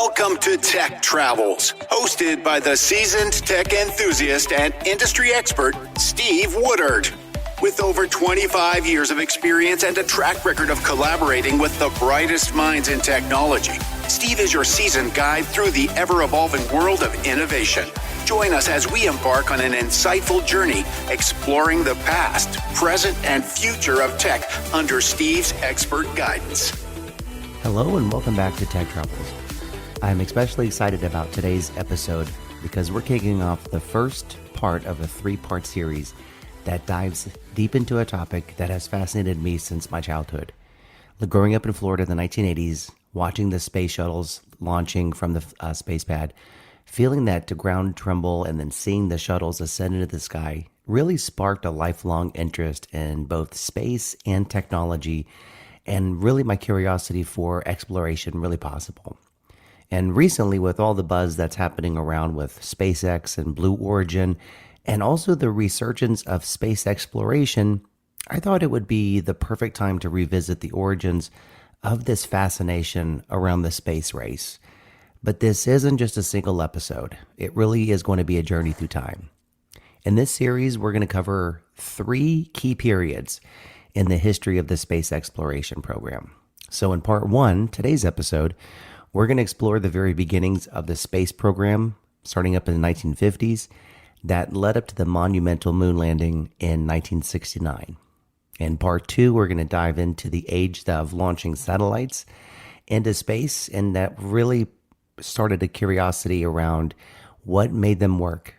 Welcome to Tech Travels, hosted by the seasoned tech enthusiast and industry expert, Steve Woodard. With over 25 years of experience and a track record of collaborating with the brightest minds in technology, Steve is your seasoned guide through the ever-evolving world of innovation. Join us as we embark on an insightful journey exploring the past, present, and future of tech under Steve's expert guidance. Hello and welcome back to Tech Travels. I'm especially excited about today's episode because we're kicking off the first part of a three-part series that dives deep into a topic that has fascinated me since my childhood. Growing up in Florida in the 1980s, watching the space shuttles launching from the space pad, feeling that the ground tremble and then seeing the shuttles ascend into the sky really sparked a lifelong interest in both space and technology, and really my curiosity for exploration really possible. And recently, with all the buzz that's happening around with SpaceX and Blue Origin, and also the resurgence of space exploration, I thought it would be the perfect time to revisit the origins of this fascination around the space race. But this isn't just a single episode. It really is going to be a journey through time. In this series, we're going to cover three key periods in the history of the space exploration program. So in part one, today's episode, we're going to explore the very beginnings of the space program, starting up in the 1950s, that led up to the monumental moon landing in 1969. In part two, we're going to dive into the age of launching satellites into space, and that really started a curiosity around what made them work.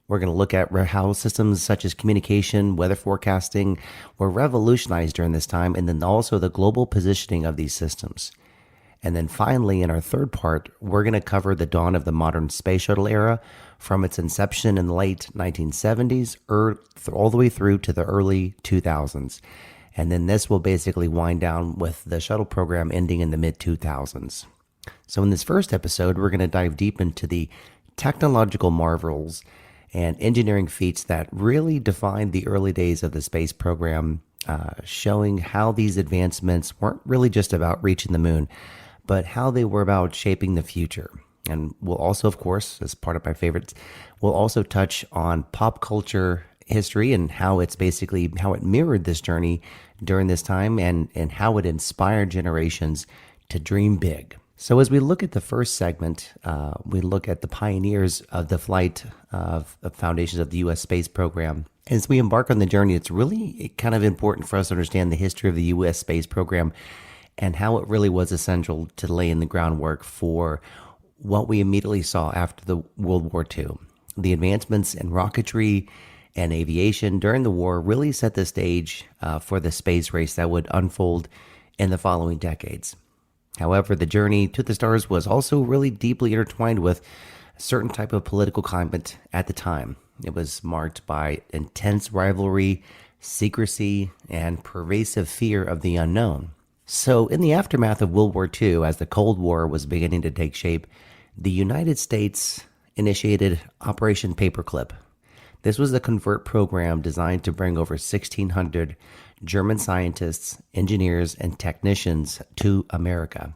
We're going to look at how systems such as communication, weather forecasting were revolutionized during this time, and then also the global positioning of these systems. And then finally, in our third part, we're going to cover the dawn of the modern space shuttle era from its inception in the late 1970s all the way through to the early 2000s. And then this will basically wind down with the shuttle program ending in the mid-2000s. So in this first episode, we're going to dive deep into the technological marvels and engineering feats that really defined the early days of the space program, showing how these advancements weren't really just about reaching the moon, but how they were about shaping the future. And we'll also, of course, as part of my favorites, we'll also touch on pop culture history and how it mirrored this journey during this time and how it inspired generations to dream big. So as we look at the first segment, we look at the pioneers of the flight of foundations of the U.S. space program. As we embark on the journey, it's really kind of important for us to understand the history of the U.S. space program and how it really was essential to lay in the groundwork for what we immediately saw after the World War II. The advancements in rocketry and aviation during the war really set the stage for the space race that would unfold in the following decades. However, the journey to the stars was also really deeply intertwined with a certain type of political climate at the time. It was marked by intense rivalry, secrecy, and pervasive fear of the unknown. So in the aftermath of World War II, as the Cold War was beginning to take shape, the United States initiated Operation Paperclip. This was a convert program designed to bring over 1,600 German scientists, engineers, and technicians to America.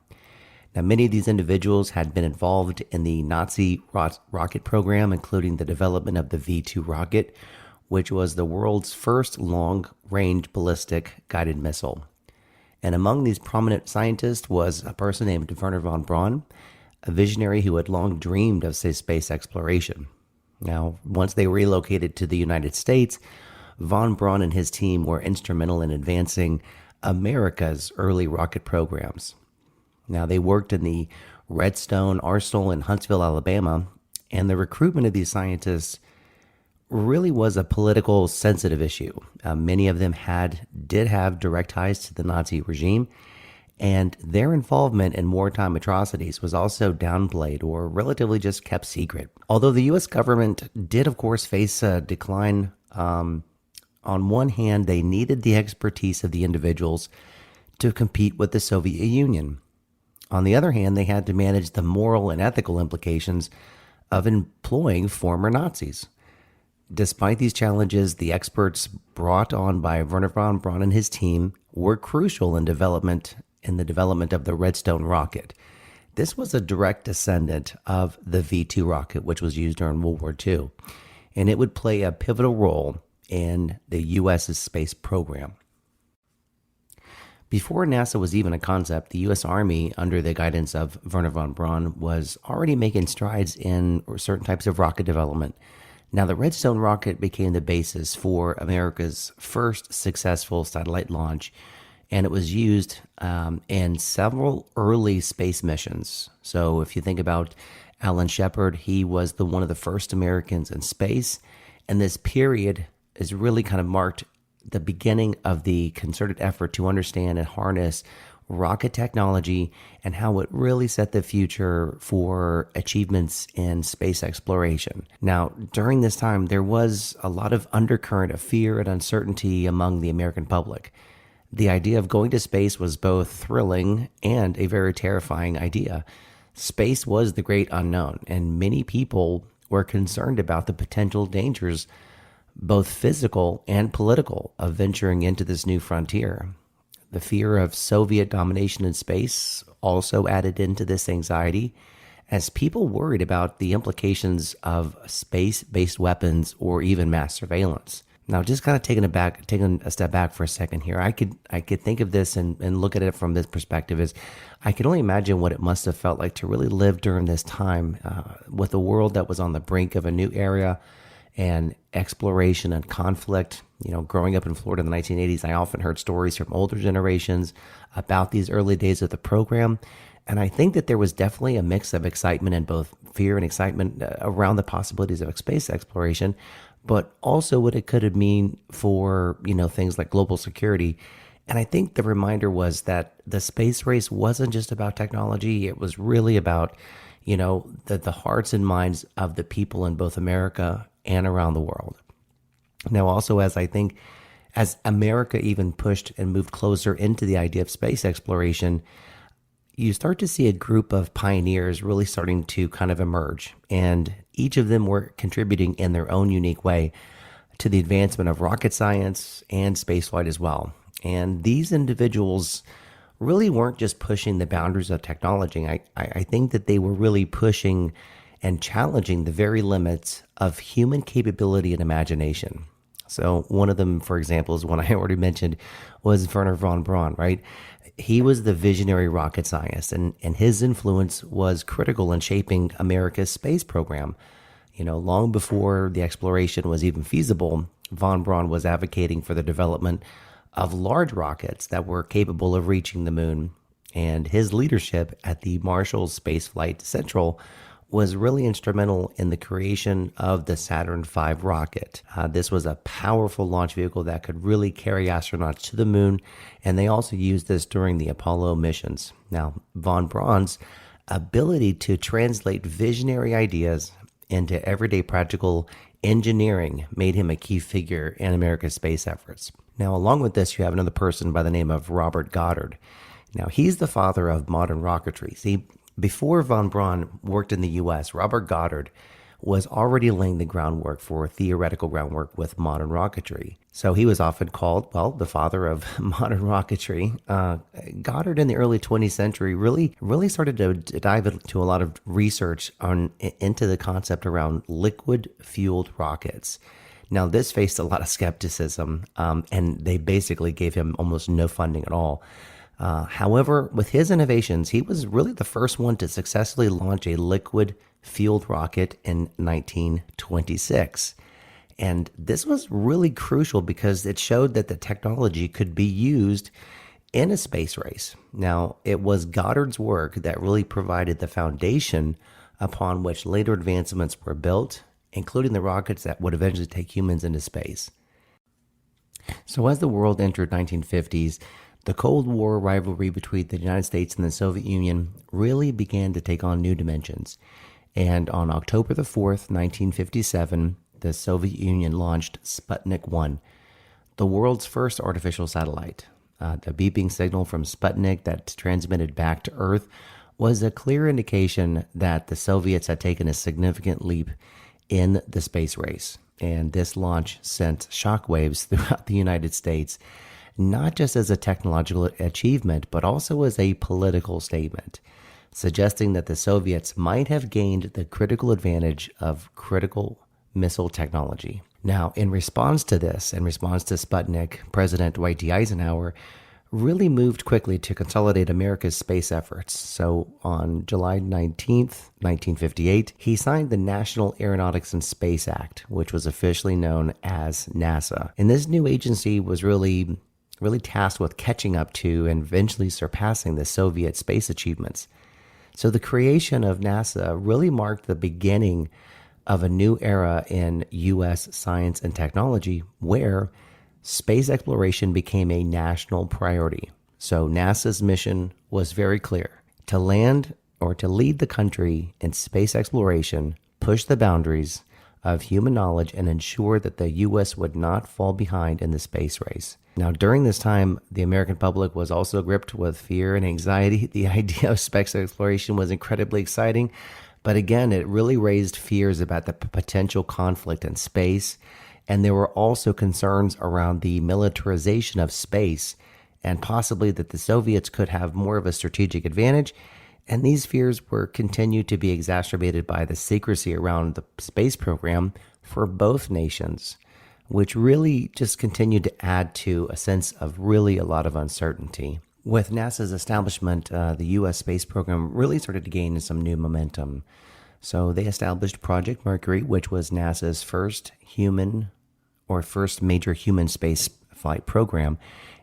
Now, many of these individuals had been involved in the Nazi rocket program, including the development of the V-2 rocket, which was the world's first long-range ballistic guided missile. And among these prominent scientists was a person named Wernher von Braun, a visionary who had long dreamed of space exploration. Now, once they relocated to the United States, von Braun and his team were instrumental in advancing America's early rocket programs. Now, they worked in the Redstone arsenal in Huntsville, Alabama, and the recruitment of these scientists really was a political sensitive issue. Many of them did have direct ties to the Nazi regime, and their involvement in wartime atrocities was also downplayed or relatively just kept secret. Although the U.S. government did, of course, face a decline, on one hand, they needed the expertise of the individuals to compete with the Soviet Union. On the other hand, they had to manage the moral and ethical implications of employing former Nazis. Despite these challenges, the experts brought on by Wernher von Braun and his team were crucial in the development of the Redstone rocket, This was a direct descendant of the V-2 rocket, which was used during World War II, and it would play a pivotal role in the U.S.'s space program. Before NASA was even a concept, the U.S. Army, under the guidance of Wernher von Braun, was already making strides in certain types of rocket development. Now, the Redstone rocket became the basis for America's first successful satellite launch, and it was used in several early space missions. So if you think about Alan Shepard, he was one of the first Americans in space, and this period is really kind of marked the beginning of the concerted effort to understand and harness rocket technology and how it really set the future for achievements in space exploration. Now, during this time, there was a lot of undercurrent of fear and uncertainty among the American public. The idea of going to space was both thrilling and a very terrifying idea. Space was the great unknown, and many people were concerned about the potential dangers, both physical and political, of venturing into this new frontier. The fear of Soviet domination in space also added into this anxiety, as people worried about the implications of space-based weapons or even mass surveillance. Now, just kind of taking a step back for a second here, I could think of this and look at it from this perspective is I can only imagine what it must have felt like to really live during this time with a world that was on the brink of a new era and exploration and conflict. You know, growing up in Florida in the 1980s, I often heard stories from older generations about these early days of the program. And I think that there was definitely a mix of excitement and both fear and excitement around the possibilities of space exploration, but also what it could have mean for, things like global security. And I think the reminder was that the space race wasn't just about technology. It was really about, the hearts and minds of the people in both America and around the world. Now, also, as America even pushed and moved closer into the idea of space exploration, you start to see a group of pioneers really starting to kind of emerge, and each of them were contributing in their own unique way to the advancement of rocket science and spaceflight as well. And these individuals really weren't just pushing the boundaries of technology. I think that they were really pushing and challenging the very limits of human capability and imagination. So one of them, for example, is one I already mentioned, was Wernher von Braun, right? He was the visionary rocket scientist, and his influence was critical in shaping America's space program. Long before the exploration was even feasible, von Braun was advocating for the development of large rockets that were capable of reaching the moon. And his leadership at the Marshall Space Flight Central was really instrumental in the creation of the Saturn V rocket. This was a powerful launch vehicle that could really carry astronauts to the moon, and they also used this during the Apollo missions. Now, von Braun's ability to translate visionary ideas into everyday practical engineering made him a key figure in America's space efforts. Now, along with this, you have another person by the name of Robert Goddard. Now, he's the father of modern rocketry. See, before von Braun worked in the U.S., Robert Goddard was already laying the groundwork for theoretical groundwork with modern rocketry. So he was often called, the father of modern rocketry. Goddard in the early 20th century really started to dive into a lot of research into the concept around liquid-fueled rockets. Now, this faced a lot of skepticism, and they basically gave him almost no funding at all. However, with his innovations, he was really the first one to successfully launch a liquid-fueled rocket in 1926. And this was really crucial because it showed that the technology could be used in a space race. Now, it was Goddard's work that really provided the foundation upon which later advancements were built, including the rockets that would eventually take humans into space. So as the world entered 1950s, the Cold War rivalry between the United States and the Soviet Union really began to take on new dimensions. And on October the 4th, 1957, the Soviet Union launched Sputnik 1, the world's first artificial satellite. The beeping signal from Sputnik that transmitted back to Earth was a clear indication that the Soviets had taken a significant leap in the space race. And this launch sent shockwaves throughout the United States, not just as a technological achievement, but also as a political statement. suggesting that the Soviets might have gained the critical advantage of critical missile technology. Now, in response to this, in response to Sputnik, President Dwight D. Eisenhower really moved quickly to consolidate America's space efforts. So on July 19th, 1958, he signed the National Aeronautics and Space Act, which was officially known as NASA. And this new agency was really tasked with catching up to and eventually surpassing the Soviet space achievements. So the creation of NASA really marked the beginning of a new era in U.S. science and technology where space exploration became a national priority. So NASA's mission was very clear: to land or to lead the country in space exploration, push the boundaries of human knowledge, and ensure that the U.S. would not fall behind in the space race. Now, during this time, the American public was also gripped with fear and anxiety. The idea of space exploration was incredibly exciting, but again, it really raised fears about the potential conflict in space. And there were also concerns around the militarization of space and possibly that the Soviets could have more of a strategic advantage. And these fears were continued to be exacerbated by the secrecy around the space program for both nations, which really just continued to add to a sense of really a lot of uncertainty. With NASA's establishment, the U.S. space program really started to gain some new momentum. So they established Project Mercury, which was NASA's first major human space flight program,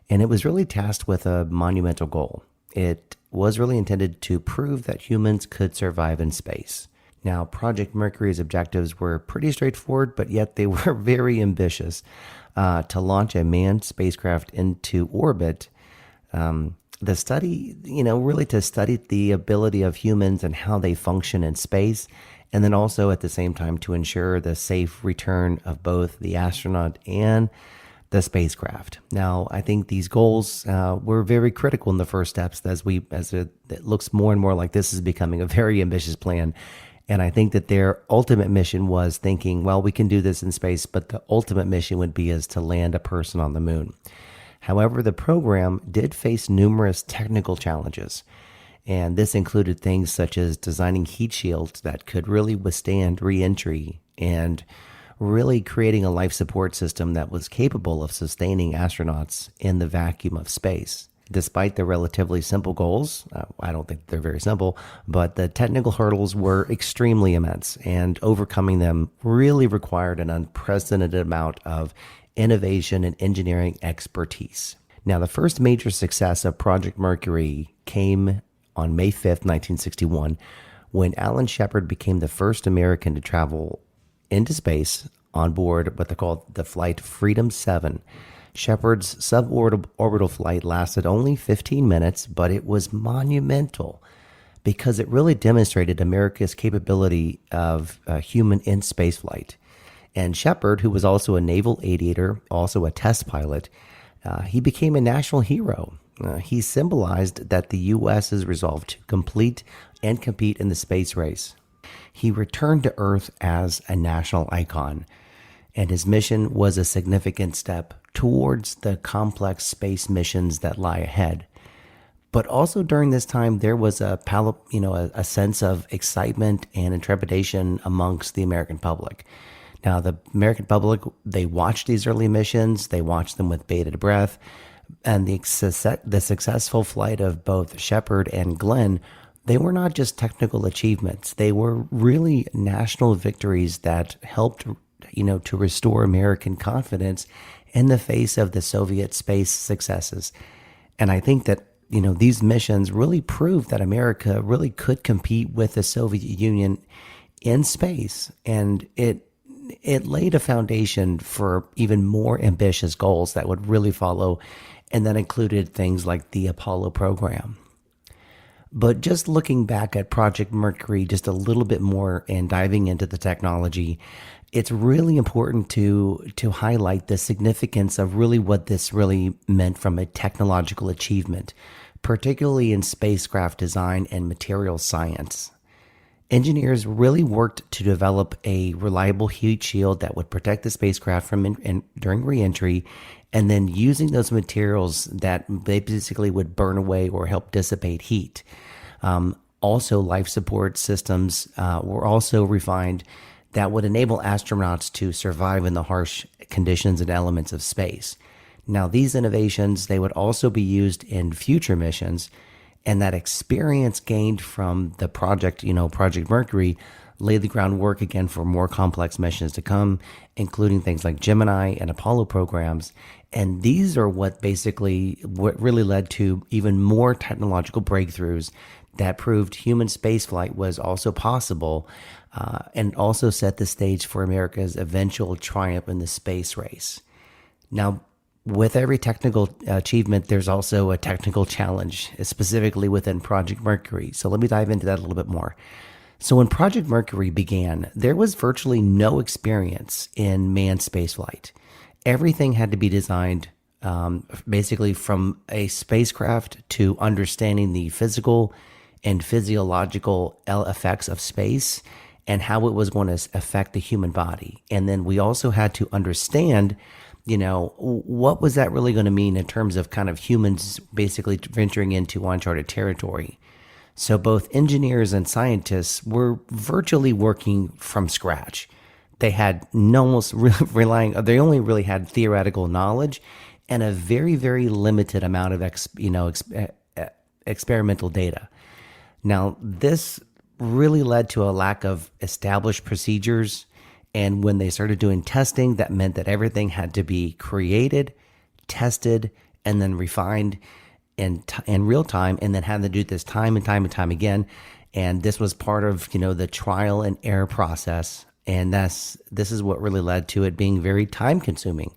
and it was really tasked with a monumental goal. It was really intended to prove that humans could survive in space. Now, Project Mercury's objectives were pretty straightforward, but yet they were very ambitious. To launch a manned spacecraft into orbit, the study, really to study the ability of humans and how they function in space, and then also at the same time to ensure the safe return of both the astronaut and the spacecraft. Now, I think these goals were very critical in the first steps as it looks more and more like this is becoming a very ambitious plan. And I think that their ultimate mission was thinking, well, we can do this in space, but the ultimate mission would be is to land a person on the moon. However, the program did face numerous technical challenges, and this included things such as designing heat shields that could really withstand re-entry and really creating a life support system that was capable of sustaining astronauts in the vacuum of space. Despite the relatively simple goals, I don't think they're very simple, but the technical hurdles were extremely immense, and overcoming them really required an unprecedented amount of innovation and engineering expertise. Now, the first major success of Project Mercury came on May 5th, 1961, when Alan Shepard became the first American to travel into space on board what they called the flight Freedom 7. Shepard's suborbital flight lasted only 15 minutes, but it was monumental because it really demonstrated America's capability of human in spaceflight. And Shepard, who was also a naval aviator, also a test pilot, he became a national hero. He symbolized that the U.S.'s resolve to complete and compete in the space race. He returned to Earth as a national icon, and his mission was a significant step towards the complex space missions that lie ahead. But also during this time, there was a sense of excitement and intrepidation amongst the American public. Now, the American public, they watched these early missions, they watched them with bated breath, and the successful flight of both Shepard and Glenn, they were not just technical achievements. They were really national victories that helped, to restore American confidence in the face of the Soviet space successes. And I think that, these missions really proved that America really could compete with the Soviet Union in space. And it laid a foundation for even more ambitious goals that would really follow, and that included things like the Apollo program. But just looking back at Project Mercury just a little bit more and diving into the technology, it's really important to highlight the significance of really what this really meant from a technological achievement, particularly in spacecraft design and material science. Engineers really worked to develop a reliable heat shield that would protect the spacecraft from during re-entry, and then using those materials that they basically would burn away or help dissipate heat. Also, life support systems were also refined that would enable astronauts to survive in the harsh conditions and elements of space. Now, these innovations, they would also be used in future missions, and that experience gained from the project, Project Mercury, laid the groundwork again for more complex missions to come, including things like Gemini and Apollo programs. And these are what really led to even more technological breakthroughs that proved human spaceflight was also possible, and also set the stage for America's eventual triumph in the space race. Now, with every technical achievement, there's also a technical challenge, specifically within Project Mercury. So let me dive into that a little bit more. So when Project Mercury began, there was virtually no experience in manned spaceflight. Everything had to be designed basically from a spacecraft to understanding the physical and physiological effects of space and how it was going to affect the human body. And then we also had to understand, what was that really going to mean in terms of kind of humans basically venturing into uncharted territory. So both engineers and scientists were virtually working from scratch. They had they only really had theoretical knowledge and a very, very limited amount of experimental data. Now, this really led to a lack of established procedures. And when they started doing testing, that meant that everything had to be created, tested, and then refined in real time, and then had to do this time and time and time again. And this was part of, the trial and error process. And this is what really led to it being very time consuming.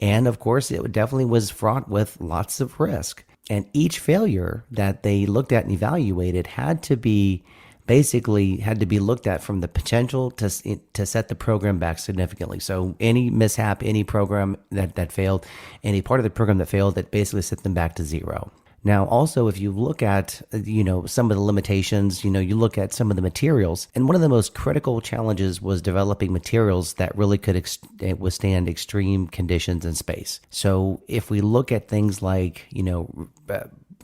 And of course, it definitely was fraught with lots of risk. And each failure that they looked at and evaluated had to be looked at from the potential to set the program back significantly. So any mishap, any program that failed, any part of the program that failed, that basically set them back to zero. Now, also, if you look at, some of the limitations, you look at some of the materials, and one of the most critical challenges was developing materials that really could withstand extreme conditions in space. So if we look at things like,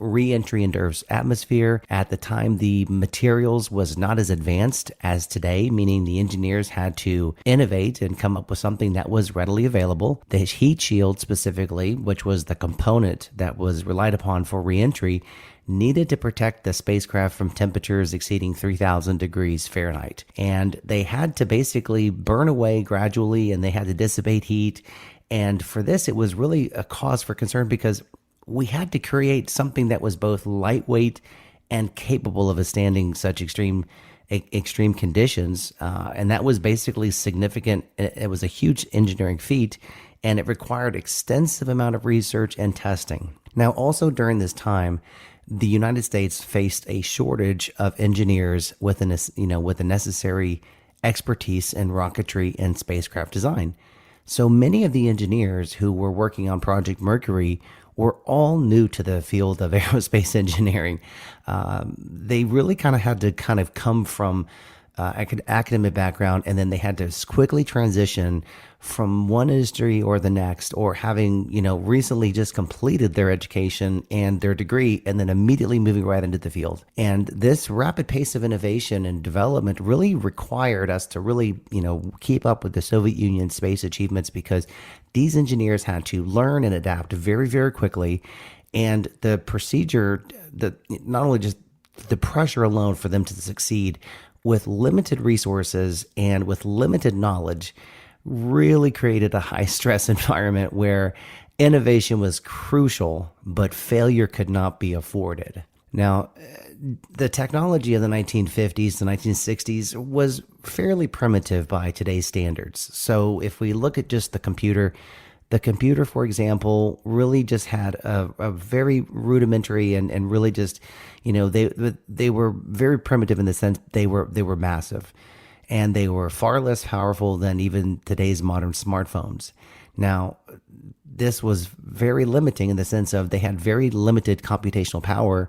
re-entry into Earth's atmosphere. At the time, the materials was not as advanced as today, meaning the engineers had to innovate and come up with something that was readily available. The heat shield specifically, which was the component that was relied upon for re-entry, needed to protect the spacecraft from temperatures exceeding 3,000 degrees Fahrenheit. And they had to basically burn away gradually, and they had to dissipate heat. And for this, it was really a cause for concern because we had to create something that was both lightweight and capable of withstanding such extreme conditions. And that was basically significant. It was a huge engineering feat, and it required extensive amount of research and testing. Now, also during this time, the United States faced a shortage of engineers with the necessary expertise in rocketry and spacecraft design. So many of the engineers who were working on Project Mercury were all new to the field of aerospace engineering. They really had to come from academic background, and then they had to quickly transition from one industry or the next, or having recently just completed their education and their degree, and then immediately moving right into the field. And this rapid pace of innovation and development really required us to really keep up with the Soviet Union space achievements, because these engineers had to learn and adapt very, very quickly. And the procedure, not only just the pressure alone for them to succeed with limited resources and with limited knowledge, really created a high stress environment where innovation was crucial, but failure could not be afforded. Now, the technology of the 1950s to 1960s was fairly primitive by today's standards. So if we look at just the computer, for example, really just had a very rudimentary and really just, they were very primitive in the sense they were massive. And they were far less powerful than even today's modern smartphones. Now, this was very limiting in the sense of they had very limited computational power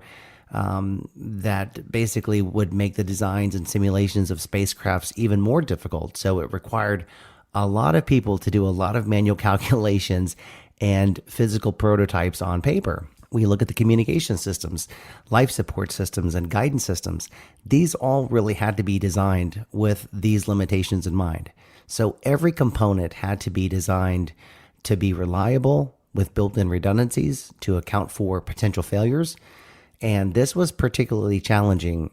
that basically would make the designs and simulations of spacecrafts even more difficult. So it required a lot of people to do a lot of manual calculations and physical prototypes on paper. We look at the communication systems, life support systems, and guidance systems. These all really had to be designed with these limitations in mind. So every component had to be designed to be reliable with built-in redundancies to account for potential failures. And this was particularly challenging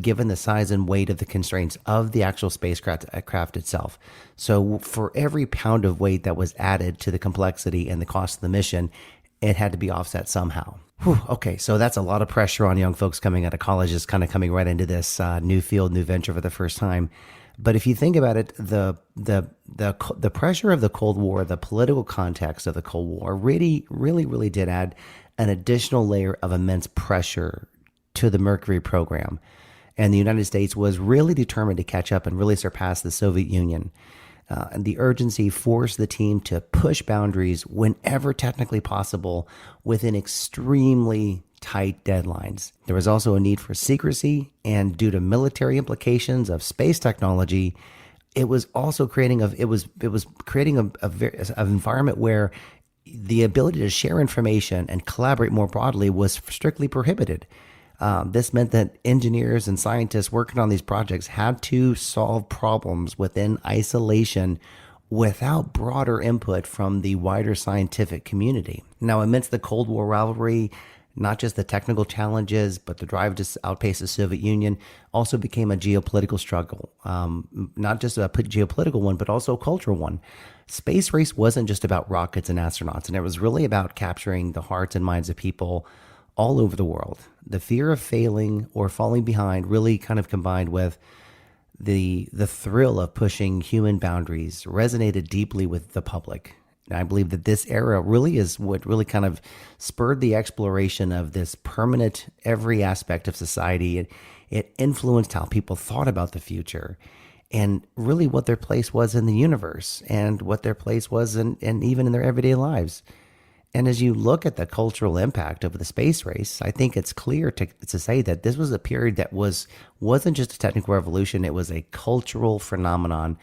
given the size and weight of the constraints of the actual spacecraft itself. So for every pound of weight that was added to the complexity and the cost of the mission, it had to be offset somehow. Whew, okay, so that's a lot of pressure on young folks coming out of college, just kind of coming right into this new field, new venture for the first time. But if you think about it, the pressure of the Cold War, the political context of the Cold War, really did add an additional layer of immense pressure to the Mercury program. And the United States was really determined to catch up and really surpass the Soviet Union. And the urgency forced the team to push boundaries whenever technically possible within extremely tight deadlines. There was also a need for secrecy, and due to military implications of space technology, it was also creating an environment where the ability to share information and collaborate more broadly was strictly prohibited. This meant that engineers and scientists working on these projects had to solve problems within isolation without broader input from the wider scientific community. Now, amidst the Cold War rivalry, not just the technical challenges, but the drive to outpace the Soviet Union also became a geopolitical struggle. Not just a geopolitical one, but also a cultural one. Space race wasn't just about rockets and astronauts, and it was really about capturing the hearts and minds of people all over the world. The fear of failing or falling behind really kind of combined with the thrill of pushing human boundaries resonated deeply with the public. And I believe that this era really is what really kind of spurred the exploration of this permanent every aspect of society. It influenced how people thought about the future and really what their place was in the universe and what their place was in even in their everyday lives. And as you look at the cultural impact of the space race, I think it's clear to say that this was a period that wasn't just a technical revolution, it was a cultural phenomenon,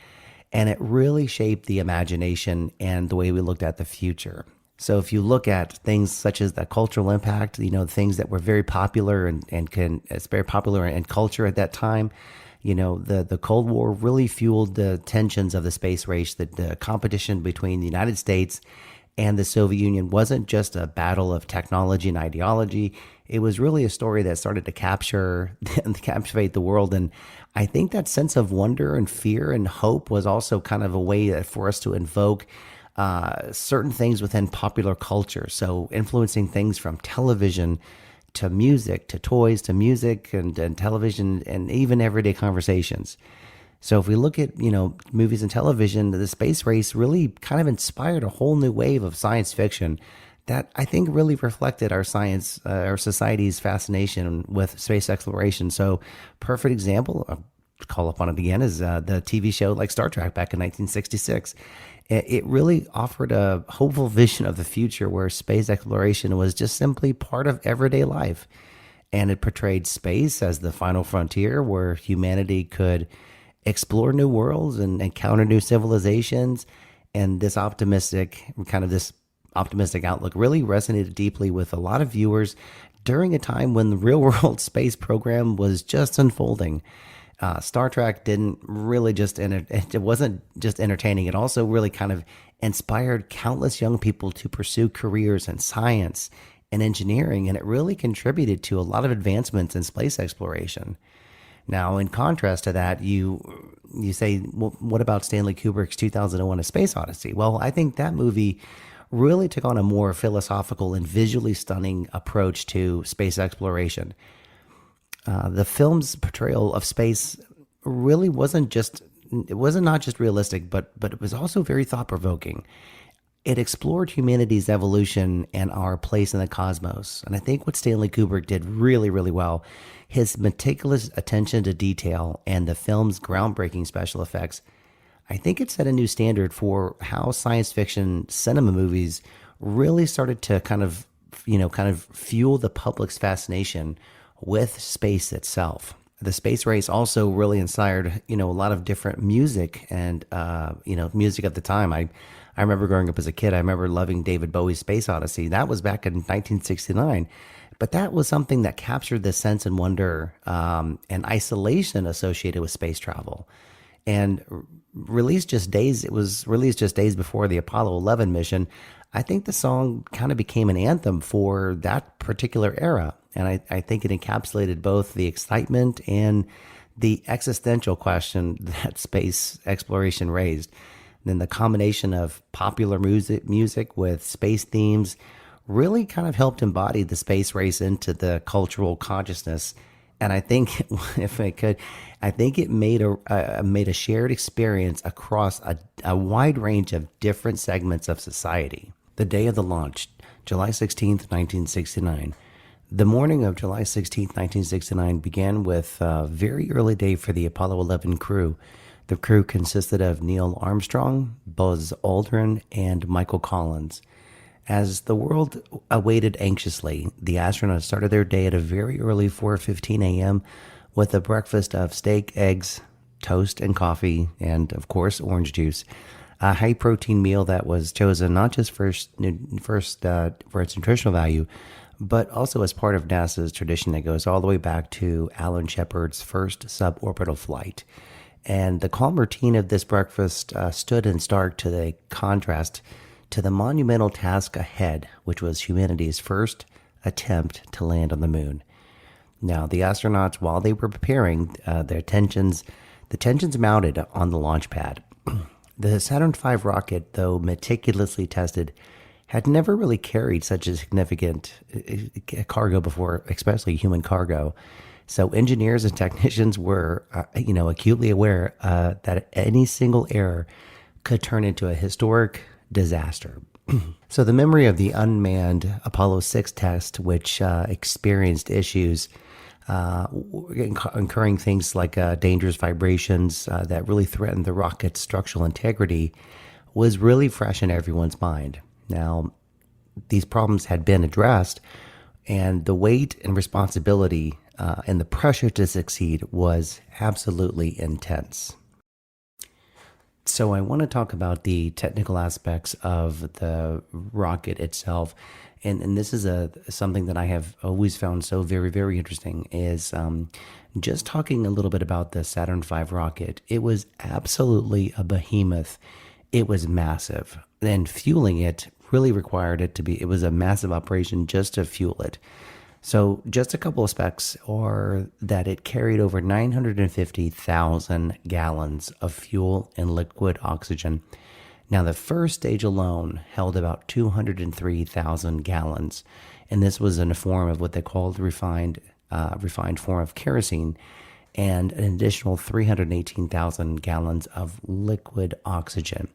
and it really shaped the imagination and the way we looked at the future. So if you look at things such as the cultural impact, things that were very popular it's very popular in culture at that time, the Cold War really fueled the tensions of the space race, the competition between the United States and the Soviet Union wasn't just a battle of technology and ideology. It was really a story that started to captivate the world. And I think that sense of wonder and fear and hope was also kind of a way for us to invoke certain things within popular culture. So influencing things from television to music, to toys, to music and television, and even everyday conversations. So if we look at, movies and television, the space race really kind of inspired a whole new wave of science fiction that I think really reflected our society's fascination with space exploration. So perfect example, I'll call upon it again, is the TV show like Star Trek back in 1966. It really offered a hopeful vision of the future where space exploration was just simply part of everyday life. And it portrayed space as the final frontier where humanity could explore new worlds and encounter new civilizations. And this optimistic outlook really resonated deeply with a lot of viewers during a time when the real world space program was just unfolding. Star Trek didn't really it wasn't just entertaining. It also really kind of inspired countless young people to pursue careers in science and engineering. And it really contributed to a lot of advancements in space exploration. Now, in contrast to that, you say, well, what about Stanley Kubrick's 2001: A Space Odyssey? Well, I think that movie really took on a more philosophical and visually stunning approach to space exploration. The film's portrayal of space really wasn't not just realistic, but it was also very thought-provoking. It explored humanity's evolution and our place in the cosmos. And I think what Stanley Kubrick did really, really well, his meticulous attention to detail and the film's groundbreaking special effects, I think it set a new standard for how science fiction cinema movies really started to kind of fuel the public's fascination with space itself. The space race also really inspired, a lot of different music and, music at the time. I I remember growing up as a kid, I remember loving David Bowie's Space Odyssey. That was back in 1969. But that was something that captured the sense and wonder and isolation associated with space travel. And it was released just days before the Apollo 11 mission. I think the song kind of became an anthem for that particular era. And I think it encapsulated both the excitement and the existential question that space exploration raised. And then the combination of popular music with space themes really kind of helped embody the space race into the cultural consciousness. And I think, if I could, I think it made a shared experience across a wide range of different segments of society. The day of the launch, July 16th, 1969. The morning of July 16th, 1969 began with a very early day for the Apollo 11 crew. The crew consisted of Neil Armstrong, Buzz Aldrin, and Michael Collins. As the world awaited anxiously, the astronauts started their day at a very early 4:15 a.m. with a breakfast of steak, eggs, toast, and coffee, and, of course, orange juice. A high-protein meal that was chosen not just for its nutritional value, but also as part of NASA's tradition that goes all the way back to Alan Shepard's first suborbital flight. And the calm routine of this breakfast stood in stark to the contrast to the monumental task ahead, which was humanity's first attempt to land on the moon. Now, the astronauts, while they were preparing, the tensions mounted on the launch pad. The Saturn V rocket, though meticulously tested, had never really carried such a significant cargo before, especially human cargo. So engineers and technicians were, acutely aware that any single error could turn into a historic disaster. So the memory of the unmanned Apollo 6 test, which experienced issues, incurring things like dangerous vibrations that really threatened the rocket's structural integrity, was really fresh in everyone's mind. Now, these problems had been addressed, and the weight and responsibility and the pressure to succeed was absolutely intense. So I want to talk about the technical aspects of the rocket itself. And this is something that I have always found so very, very interesting is just talking a little bit about the Saturn V rocket. It was absolutely a behemoth. It was massive. And fueling it really required it was a massive operation just to fuel it. So just a couple of specs are that it carried over 950,000 gallons of fuel and liquid oxygen. Now, the first stage alone held about 203,000 gallons, and this was in a form of what they called refined form of kerosene, and an additional 318,000 gallons of liquid oxygen.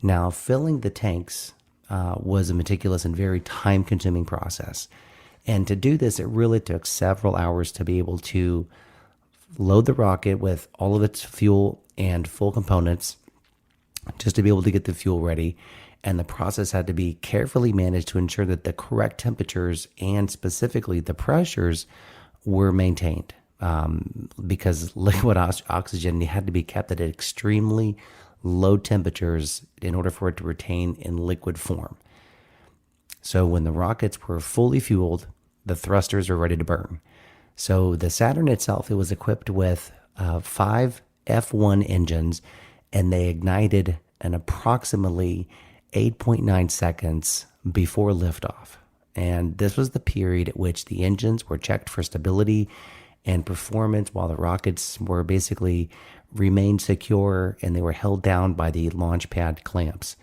Now, filling the tanks was a meticulous and very time-consuming process. And to do this, it really took several hours to be able to load the rocket with all of its fuel and full components, just to be able to get the fuel ready. And the process had to be carefully managed to ensure that the correct temperatures and specifically the pressures were maintained, because liquid oxygen had to be kept at extremely low temperatures in order for it to retain in liquid form. So when the rockets were fully fueled, the thrusters were ready to burn. So the Saturn itself, it was equipped with 5 F1 engines, and they ignited in approximately 8.9 seconds before liftoff. And this was the period at which the engines were checked for stability and performance, while the rockets were basically remained secure and they were held down by the launch pad clamps.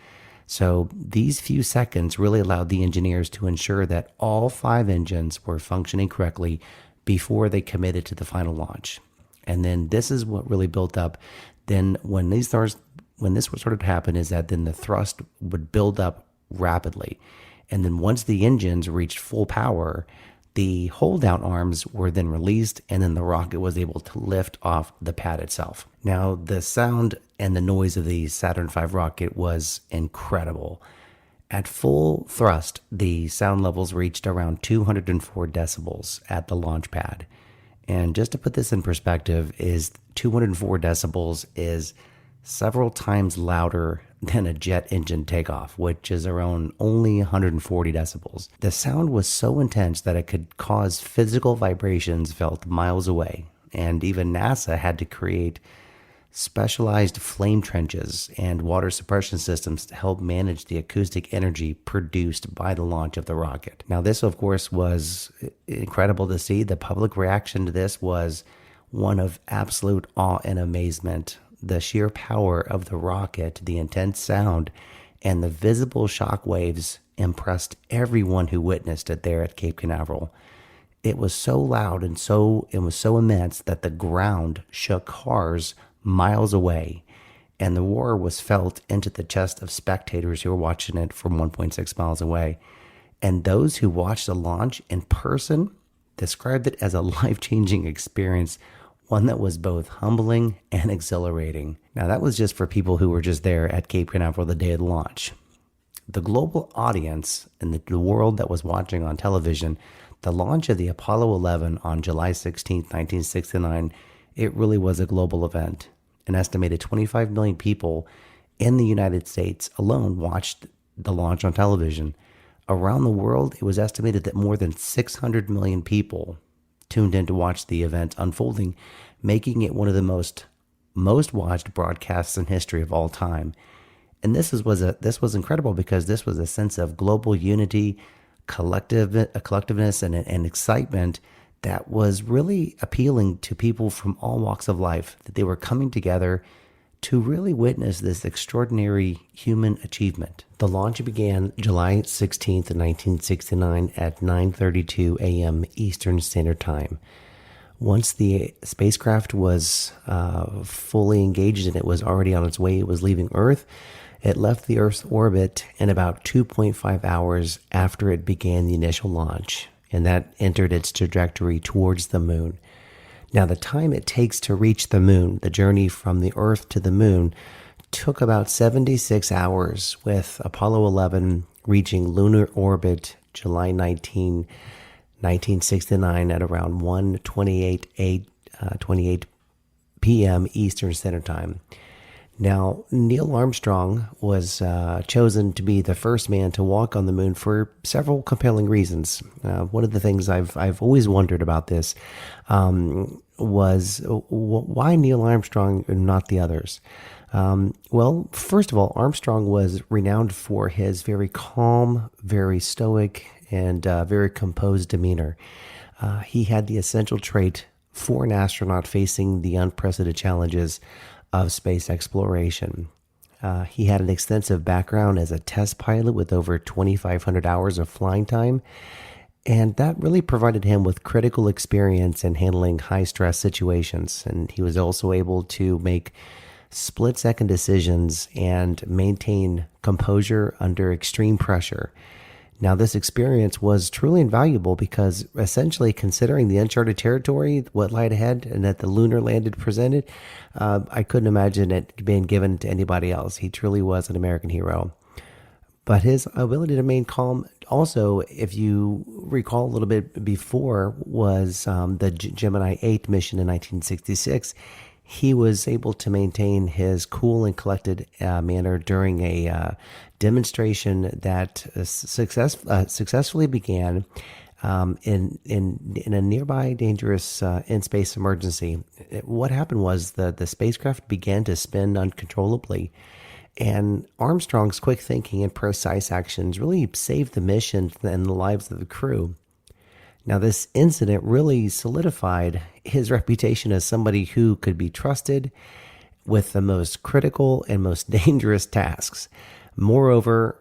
So these few seconds really allowed the engineers to ensure that all 5 engines were functioning correctly before they committed to the final launch. And then this is what really built up. Then when this started to happen is that then the thrust would build up rapidly. And then once the engines reached full power, the hold-out arms were then released, and then the rocket was able to lift off the pad itself. Now, the sound and the noise of the Saturn V rocket was incredible. At full thrust, the sound levels reached around 204 decibels at the launch pad. And just to put this in perspective, is 204 decibels is several times louder than a jet engine takeoff, which is around only 140 decibels. The sound was so intense that it could cause physical vibrations felt miles away, and even NASA had to create specialized flame trenches and water suppression systems to help manage the acoustic energy produced by the launch of the rocket. Now, this, of course, was incredible to see. The public reaction to this was one of absolute awe and amazement. The sheer power of the rocket, the intense sound, and the visible shock waves impressed everyone who witnessed it there at Cape Canaveral. It was so loud and it was so immense that the ground shook cars miles away, and the roar was felt into the chest of spectators who were watching it from 1.6 miles away. And those who watched the launch in person described it as a life-changing experience, one that was both humbling and exhilarating. Now, that was just for people who were just there at Cape Canaveral the day of the launch. The global audience and the world that was watching on television, the launch of the Apollo 11 on July 16, 1969, it really was a global event. An estimated 25 million people in the United States alone watched the launch on television. Around the world, it was estimated that more than 600 million people tuned in to watch the event unfolding, making it one of the most watched broadcasts in history of all time. And this was incredible because this was a sense of global unity, collectiveness, and excitement that was really appealing to people from all walks of life, that they were coming together to really witness this extraordinary human achievement. The launch began July 16th, 1969 at 9:32 a.m. Eastern Standard Time. Once the spacecraft was fully engaged and it was already on its way, it was leaving Earth, it left the Earth's orbit in about 2.5 hours after it began the initial launch, and that entered its trajectory towards the moon. Now, the time it takes to reach the moon, the journey from the Earth to the moon, took about 76 hours, with Apollo 11 reaching lunar orbit July 19, 1969 at around 1:28 p.m. Eastern Standard Time. Now, Neil Armstrong was chosen to be the first man to walk on the moon for several compelling reasons. One of the things I've always wondered about this was why Neil Armstrong and not the others? Well, first of all, Armstrong was renowned for his very calm, very stoic, and very composed demeanor. He had the essential trait for an astronaut facing the unprecedented challenges of space exploration. He had an extensive background as a test pilot with over 2,500 hours of flying time, and that really provided him with critical experience in handling high-stress situations. And he was also able to make split-second decisions and maintain composure under extreme pressure. Now, this experience was truly invaluable because, essentially, considering the uncharted territory, what lied ahead, and that the lunar landing presented, I couldn't imagine it being given to anybody else. He truly was an American hero. But his ability to remain calm, also, if you recall a little bit before, was the Gemini 8 mission in 1966. He was able to maintain his cool and collected manner during a demonstration that successfully began in a nearby dangerous in-space emergency. What happened was the spacecraft began to spin uncontrollably, and Armstrong's quick thinking and precise actions really saved the mission and the lives of the crew. Now, this incident really solidified his reputation as somebody who could be trusted with the most critical and most dangerous tasks. Moreover,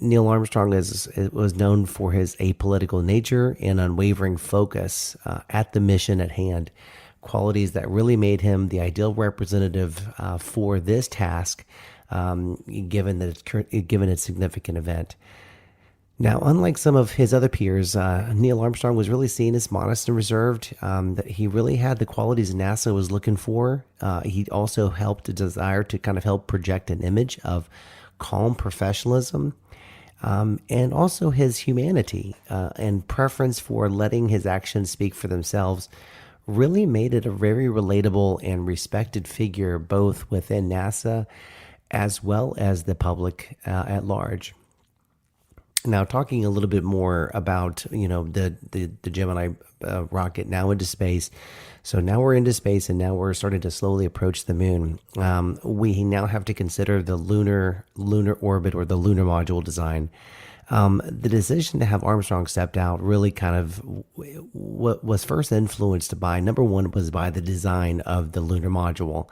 Neil Armstrong was known for his apolitical nature and unwavering focus at the mission at hand, qualities that really made him the ideal representative for this task, given its significant event. Now, unlike some of his other peers, Neil Armstrong was really seen as modest and reserved. That he really had the qualities NASA was looking for. He also helped to desire to kind of help project an image of calm professionalism, and also his humanity and preference for letting his actions speak for themselves really made it a very relatable and respected figure both within NASA as well as the public at large. Now, talking a little bit more about, the Gemini rocket now into space. So now we're into space, and now we're starting to slowly approach the moon. We now have to consider the lunar orbit, or the lunar module design. The decision to have Armstrong stepped out really kind of was first influenced by, number one, was by the design of the lunar module.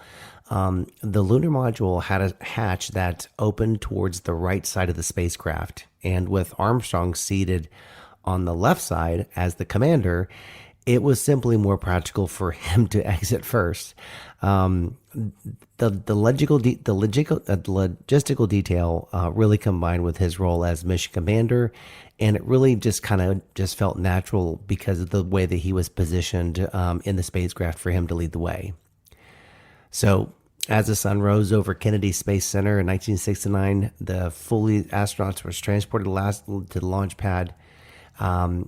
The lunar module had a hatch that opened towards the right side of the spacecraft, and with Armstrong seated on the left side as the commander, it was simply more practical for him to exit first. The logistical detail really combined with his role as mission commander, and it really just felt natural because of the way that he was positioned in the spacecraft for him to lead the way. So, as the sun rose over Kennedy Space Center in 1969, the astronauts were transported to the launch pad,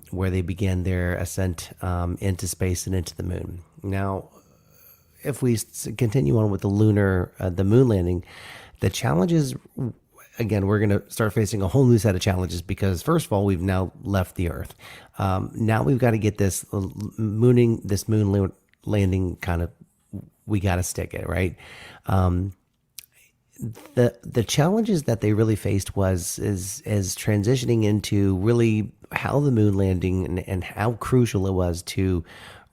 where they began their ascent into space and into the moon. Now, if we continue on with the moon landing, the challenges, again, we're going to start facing a whole new set of challenges because, first of all, we've now left the Earth. Now we've got to get this moon landing we got to stick it, right? The challenges that they really faced is transitioning into really how the moon landing and how crucial it was to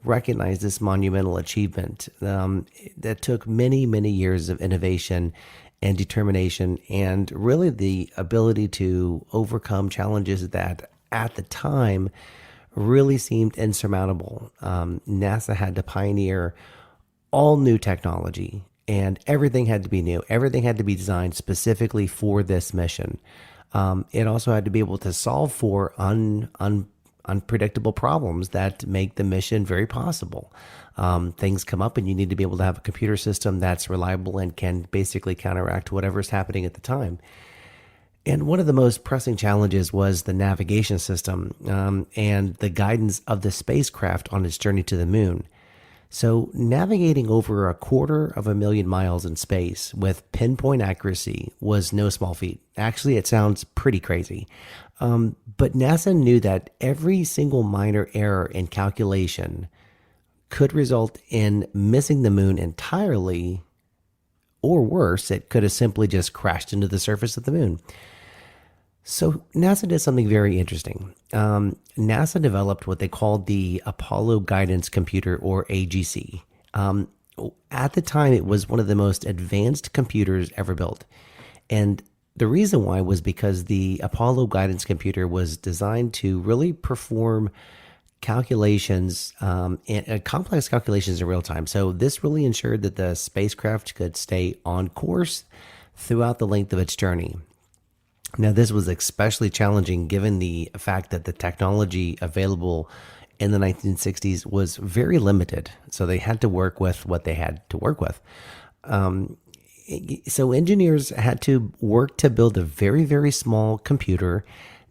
recognize this monumental achievement that took many, many years of innovation and determination, and really the ability to overcome challenges that at the time really seemed insurmountable. NASA had to pioneer all new technology, and everything had to be new. Everything had to be designed specifically for this mission. It also had to be able to solve for unpredictable problems that make the mission very possible. Things come up, and you need to be able to have a computer system that's reliable and can basically counteract whatever's happening at the time. And one of the most pressing challenges was the navigation system and the guidance of the spacecraft on its journey to the moon. So navigating over 250,000 miles in space with pinpoint accuracy was no small feat. Actually, it sounds pretty crazy. But NASA knew that every single minor error in calculation could result in missing the moon entirely, or worse, it could have simply just crashed into the surface of the moon. So NASA did something very interesting. NASA developed what they called the Apollo Guidance Computer, or AGC. At the time, it was one of the most advanced computers ever built. And the reason why was because the Apollo Guidance Computer was designed to really perform calculations, complex calculations in real time. So this really ensured that the spacecraft could stay on course throughout the length of its journey. Now, this was especially challenging given the fact that the technology available in the 1960s was very limited. So they had to work with what they had to work with. So engineers had to work to build a very, very small computer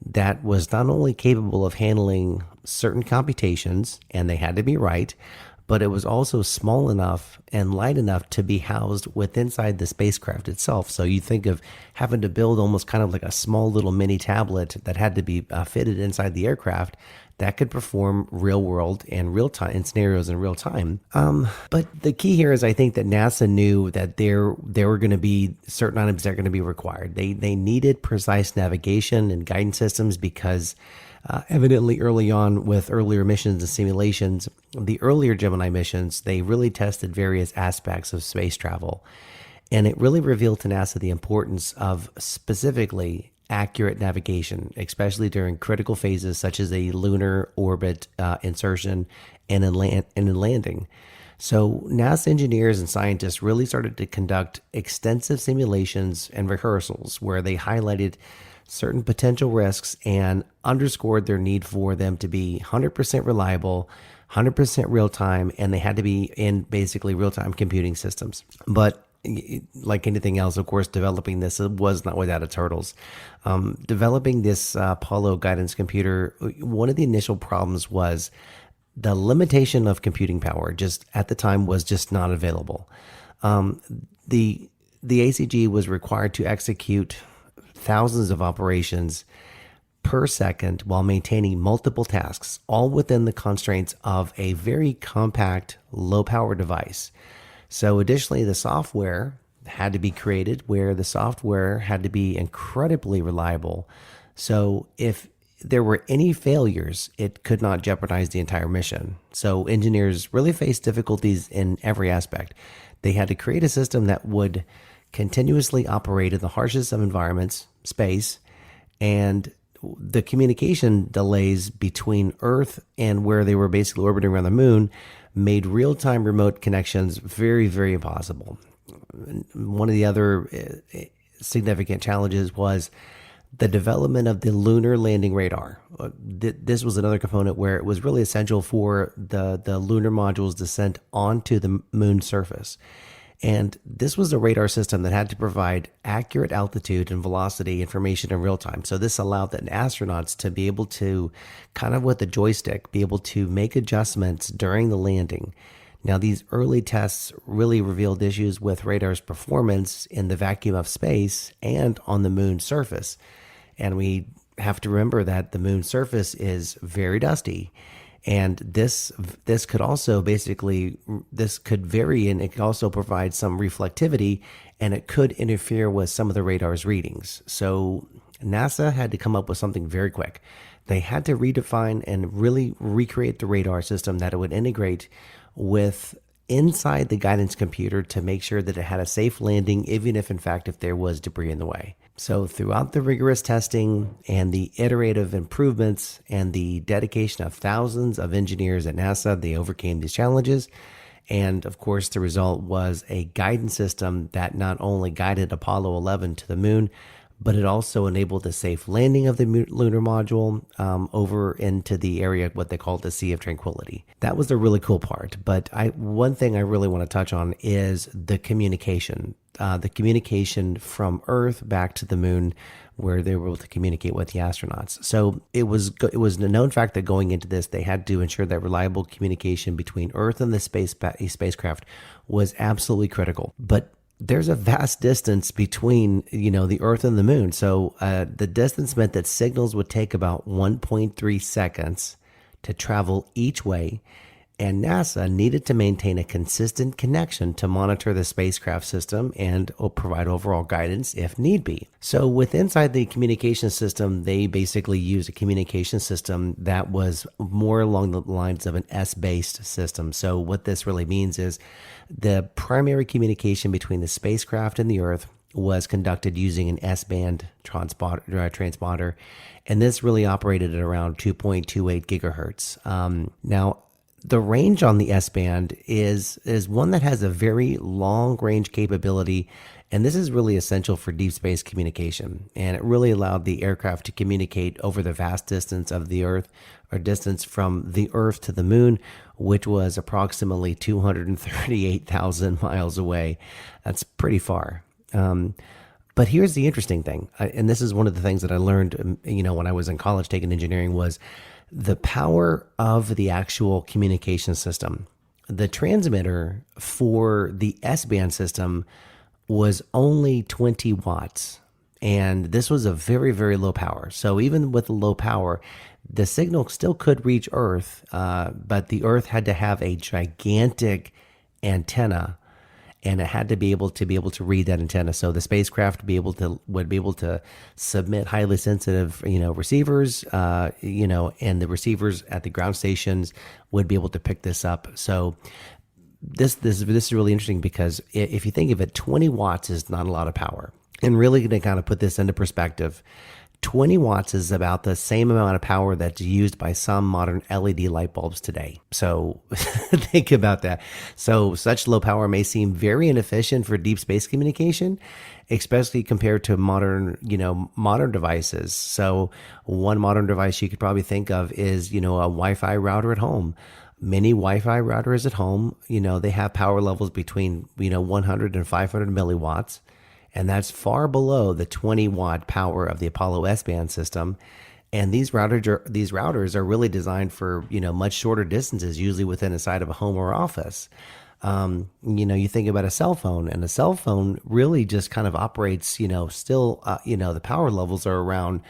that was not only capable of handling certain computations, and they had to be right, but it was also small enough and light enough to be housed inside the spacecraft itself. So you think of having to build almost kind of like a small little mini tablet that had to be fitted inside the aircraft that could perform real world and real time scenarios in real time. But the key here is, I think that NASA knew that there were going to be certain items that are going to be required. They needed precise navigation and guidance systems because evidently early on with earlier missions and simulations, the earlier Gemini missions, they really tested various aspects of space travel. And it really revealed to NASA the importance of specifically accurate navigation, especially during critical phases such as a lunar orbit insertion and in landing. So NASA engineers and scientists really started to conduct extensive simulations and rehearsals where they highlighted certain potential risks and underscored their need for them to be 100% reliable, 100% real time, and they had to be in basically real time computing systems. But like anything else, of course, developing this was not without its hurdles. Developing this Apollo guidance computer, one of the initial problems was the limitation of computing power. Just at the time was just not available. the ACG was required to execute thousands of operations per second while maintaining multiple tasks, all within the constraints of a very compact, low-power device. So additionally, the software had to be created where the software had to be incredibly reliable. So if there were any failures, it could not jeopardize the entire mission. So engineers really faced difficulties in every aspect. They had to create a system that would continuously operate in the harshest of environments, space, and the communication delays between Earth and where they were basically orbiting around the moon made real-time remote connections very, very impossible. One of the other significant challenges was the development of the lunar landing radar. This was another component where it was really essential for the lunar module's descent onto the moon's surface. And this was a radar system that had to provide accurate altitude and velocity information in real time. So this allowed the astronauts to be able to, kind of with a joystick, be able to make adjustments during the landing. Now, these early tests really revealed issues with radar's performance in the vacuum of space and on the moon's surface. And we have to remember that the moon's surface is very dusty. And this could also this could vary, and it could also provide some reflectivity, and it could interfere with some of the radar's readings. So NASA had to come up with something very quick. They had to redefine and really recreate the radar system that it would integrate with inside the guidance computer to make sure that it had a safe landing, even if there was debris in the way. So throughout the rigorous testing and the iterative improvements and the dedication of thousands of engineers at NASA, they overcame these challenges. And of course, the result was a guidance system that not only guided Apollo 11 to the moon, but it also enabled the safe landing of the lunar module over into the area, what they call the Sea of Tranquility. That was the really cool part. But one thing I really want to touch on is the communication. The communication from Earth back to the moon, where they were able to communicate with the astronauts. So it was a known fact that going into this, they had to ensure that reliable communication between Earth and the spacecraft was absolutely critical. But there's a vast distance between, the Earth and the moon. So the distance meant that signals would take about 1.3 seconds to travel each way, and NASA needed to maintain a consistent connection to monitor the spacecraft system and provide overall guidance if need be. So inside the communication system, they basically used a communication system that was more along the lines of an S-based system. So what this really means is the primary communication between the spacecraft and the Earth was conducted using an S-band transponder, and this really operated at around 2.28 gigahertz. Now, the range on the S-band is one that has a very long range capability, and this is really essential for deep space communication. And it really allowed the aircraft to communicate over the vast distance of the Earth, or distance from the Earth to the moon, which was approximately 238,000 miles away. That's pretty far. But here's the interesting thing, and this is one of the things that I learned, when I was in college taking engineering, was the power of the actual communication system. The transmitter for the S-band system was only 20 watts, and this was a very, very low power. So even with the low power, the signal still could reach Earth, but the Earth had to have a gigantic antenna, and it had to be able to read that antenna. So the spacecraft would be able to submit highly sensitive, receivers, and the receivers at the ground stations would be able to pick this up. So this is really interesting, because if you think of it, 20 watts is not a lot of power. And really, to kind of put this into perspective, 20 watts is about the same amount of power that's used by some modern LED light bulbs today. So think about that. So such low power may seem very inefficient for deep space communication, especially compared to modern devices. So one modern device you could probably think of is, a Wi-Fi router at home. Many Wi-Fi routers at home, they have power levels between, 100 and 500 milliwatts. And that's far below the 20-watt power of the Apollo S-band system. And these routers are really designed for, much shorter distances, usually within a side of a home or office. You think about a cell phone, and a cell phone really just kind of operates, still, the power levels are around,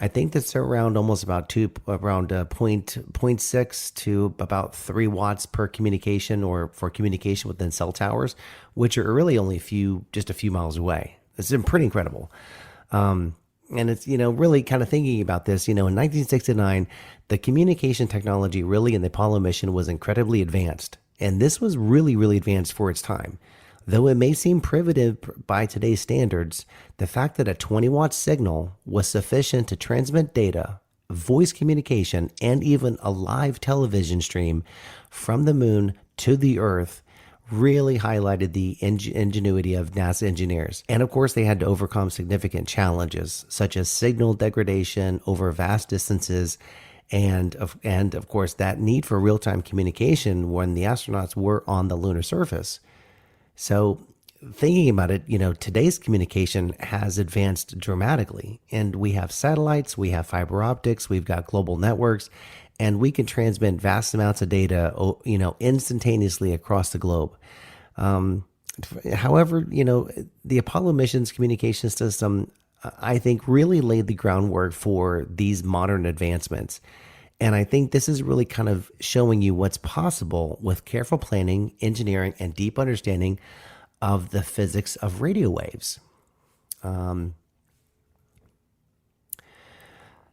I think that's around almost about point six to about 3 watts per communication, or for communication within cell towers, which are really only just a few miles away. It's been pretty incredible. And it's, really kind of thinking about this, in 1969, the communication technology really in the Apollo mission was incredibly advanced. And this was really, really advanced for its time. Though it may seem primitive by today's standards, the fact that a 20-watt signal was sufficient to transmit data, voice communication, and even a live television stream from the moon to the Earth really highlighted the ingenuity of NASA engineers. And of course, they had to overcome significant challenges, such as signal degradation over vast distances, and of course, that need for real-time communication when the astronauts were on the lunar surface. So thinking about it, today's communication has advanced dramatically, and we have satellites, we have fiber optics, we've got global networks, and we can transmit vast amounts of data, instantaneously across the globe. However, the Apollo mission's communication system, I think, really laid the groundwork for these modern advancements. And I think this is really kind of showing you what's possible with careful planning, engineering, and deep understanding of the physics of radio waves.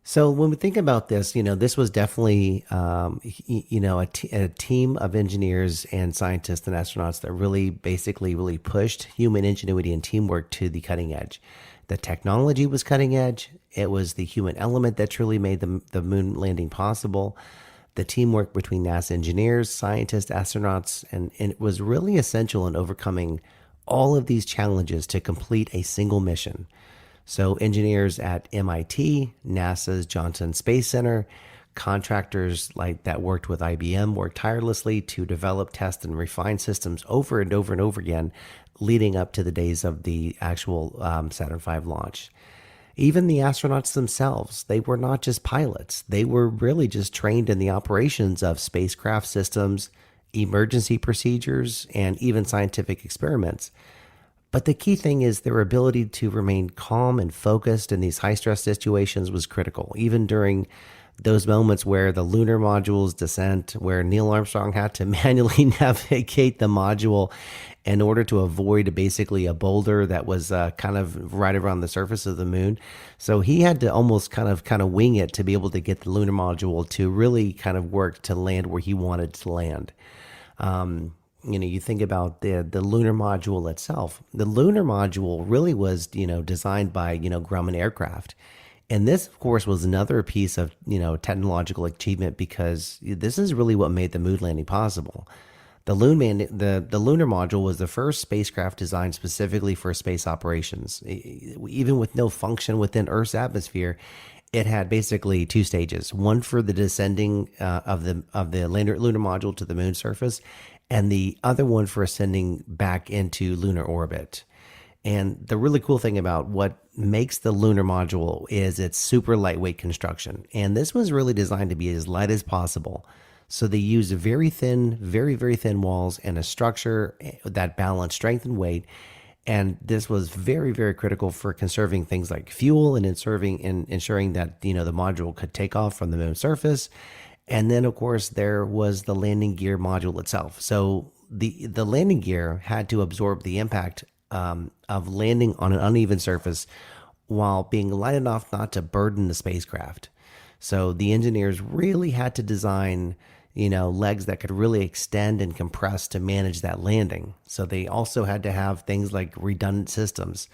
So when we think about this, this was definitely, a team of engineers and scientists and astronauts that really pushed human ingenuity and teamwork to the cutting edge. The technology was cutting edge. It was the human element that truly made the moon landing possible. The teamwork between NASA engineers, scientists, astronauts, and it was really essential in overcoming all of these challenges to complete a single mission. So engineers at MIT, NASA's Johnson Space Center, contractors like that worked with IBM worked tirelessly to develop, test, and refine systems over and over and over again, leading up to the days of the actual Saturn V launch. Even the astronauts themselves, they were not just pilots. They were really just trained in the operations of spacecraft systems, emergency procedures, and even scientific experiments. But the key thing is their ability to remain calm and focused in these high-stress situations was critical, even during those moments where the lunar module's descent, where Neil Armstrong had to manually navigate the module in order to avoid basically a boulder that was kind of right around the surface of the moon. So he had to almost kind of wing it to be able to get the lunar module to really kind of work to land where he wanted to land. You think about the lunar module itself. The lunar module really was, designed by, Grumman Aircraft. And this, of course, was another piece of, technological achievement, because this is really what made the moon landing possible. The lunar module was the first spacecraft designed specifically for space operations. Even with no function within Earth's atmosphere, it had basically 2 stages: one for the descending of the lunar module to the moon surface, and the other one for ascending back into lunar orbit. And the really cool thing about what makes the lunar module is its super lightweight construction. And this was really designed to be as light as possible. So they used very thin, very, very thin walls and a structure that balanced strength and weight. And this was very, very critical for conserving things like fuel and ensuring that, the module could take off from the moon surface. And then, of course, there was the landing gear module itself. So the landing gear had to absorb the impact of landing on an uneven surface while being light enough not to burden the spacecraft. So the engineers really had to design, legs that could really extend and compress to manage that landing. So they also had to have things like redundant systems.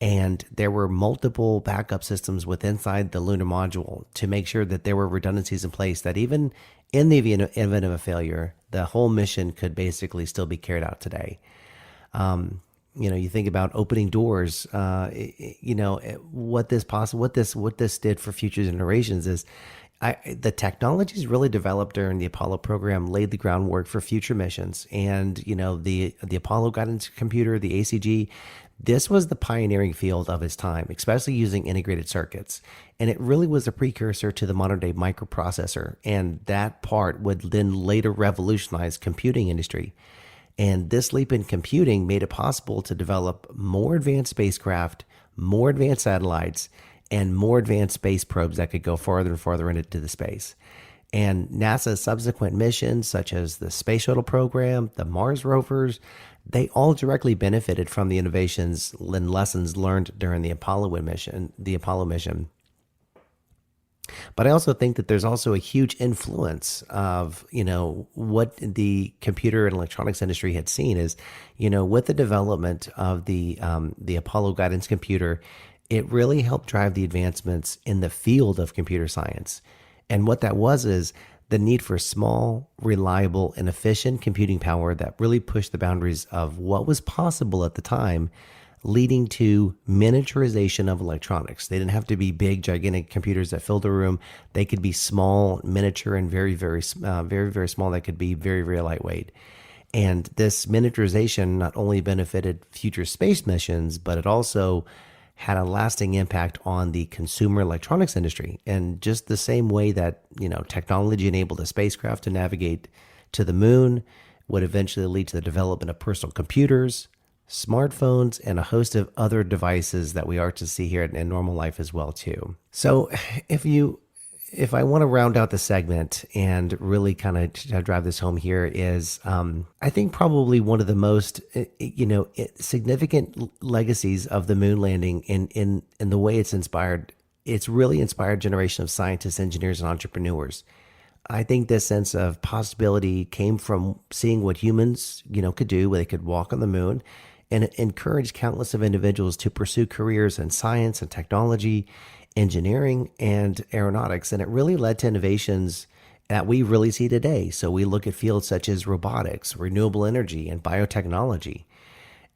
And there were multiple backup systems inside the lunar module to make sure that there were redundancies in place, that even in the event of a failure, the whole mission could basically still be carried out today. You think about opening doors. What this did for future generations is, the technologies really developed during the Apollo program laid the groundwork for future missions. And the Apollo Guidance Computer, the ACG, this was the pioneering field of its time, especially using integrated circuits. And it really was a precursor to the modern day microprocessor. And that part would then later revolutionize computing industry. And this leap in computing made it possible to develop more advanced spacecraft, more advanced satellites, and more advanced space probes that could go farther and farther into the space. And NASA's subsequent missions, such as the Space Shuttle program, the Mars rovers, they all directly benefited from the innovations and lessons learned during the Apollo mission. But I also think that there's also a huge influence of, what the computer and electronics industry had seen is, with the development of the Apollo guidance computer, it really helped drive the advancements in the field of computer science. And what that was is the need for small, reliable, and efficient computing power that really pushed the boundaries of what was possible at the time, leading to miniaturization of electronics. They didn't have to be big, gigantic computers that filled a room. They could be small, miniature, and very, very small. That could be very, very lightweight. And this miniaturization not only benefited future space missions, but it also had a lasting impact on the consumer electronics industry. And just the same way that, technology enabled a spacecraft to navigate to the moon would eventually lead to the development of personal computers, smartphones, and a host of other devices that we are to see here in normal life as well too. So if I want to round out the segment and really kind of drive this home here is, I think probably one of the most, significant legacies of the moon landing in the way it's really inspired generation of scientists, engineers, and entrepreneurs. I think this sense of possibility came from seeing what humans, could do, where they could walk on the moon, and it encouraged countless of individuals to pursue careers in science and technology, engineering, and aeronautics. And it really led to innovations that we really see today. So we look at fields such as robotics, renewable energy, and biotechnology.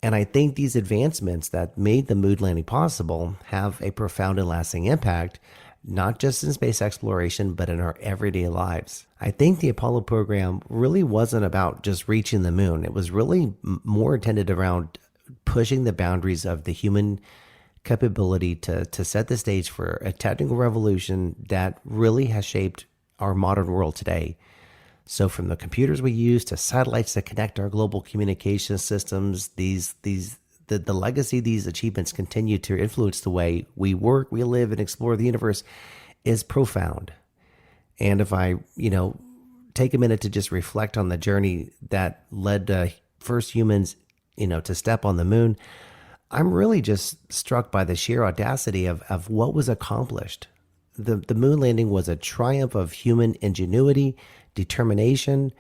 And I think these advancements that made the moon landing possible have a profound and lasting impact, not just in space exploration, but in our everyday lives. I think the Apollo program really wasn't about just reaching the moon. It was really more intended around pushing the boundaries of the human capability to set the stage for a technical revolution that really has shaped our modern world today. So from the computers we use to satellites that connect our global communication systems, the legacy of these achievements continue to influence the way we work, we live, and explore the universe is profound. And if I, take a minute to just reflect on the journey that led the first humans, to step on the moon, I'm really just struck by the sheer audacity of what was accomplished. The moon landing was a triumph of human ingenuity, determination,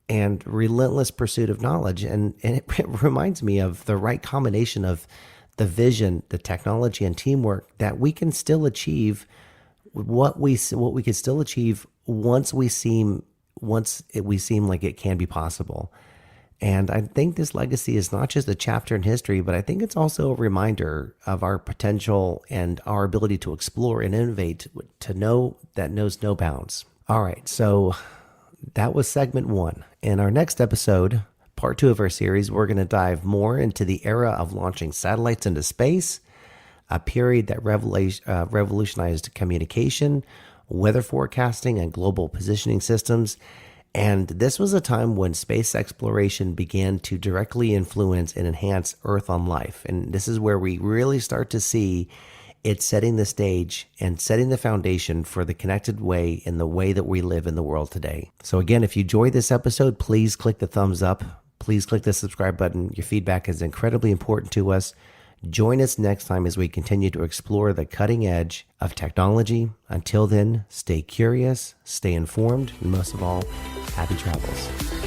and relentless pursuit of knowledge. And it reminds me of the right combination of the vision, the technology, and teamwork that we can still achieve what we can still achieve once we seem like it can be possible. And I think this legacy is not just a chapter in history, but I think it's also a reminder of our potential and our ability to explore and innovate to know that knows no bounds. All right, so that was segment 1. In our next episode, part 2 of our series, we're going to dive more into the era of launching satellites into space, a period that revolutionized communication, weather forecasting, and global positioning systems. And this was a time when space exploration began to directly influence and enhance Earth on life. And this is where we really start to see it setting the stage and setting the foundation for the connected way in the way that we live in the world today. So again, if you enjoyed this episode, please click the thumbs up. Please click the subscribe button. Your feedback is incredibly important to us. Join us next time as we continue to explore the cutting edge of technology. Until then, stay curious, stay informed, and most of all, happy travels.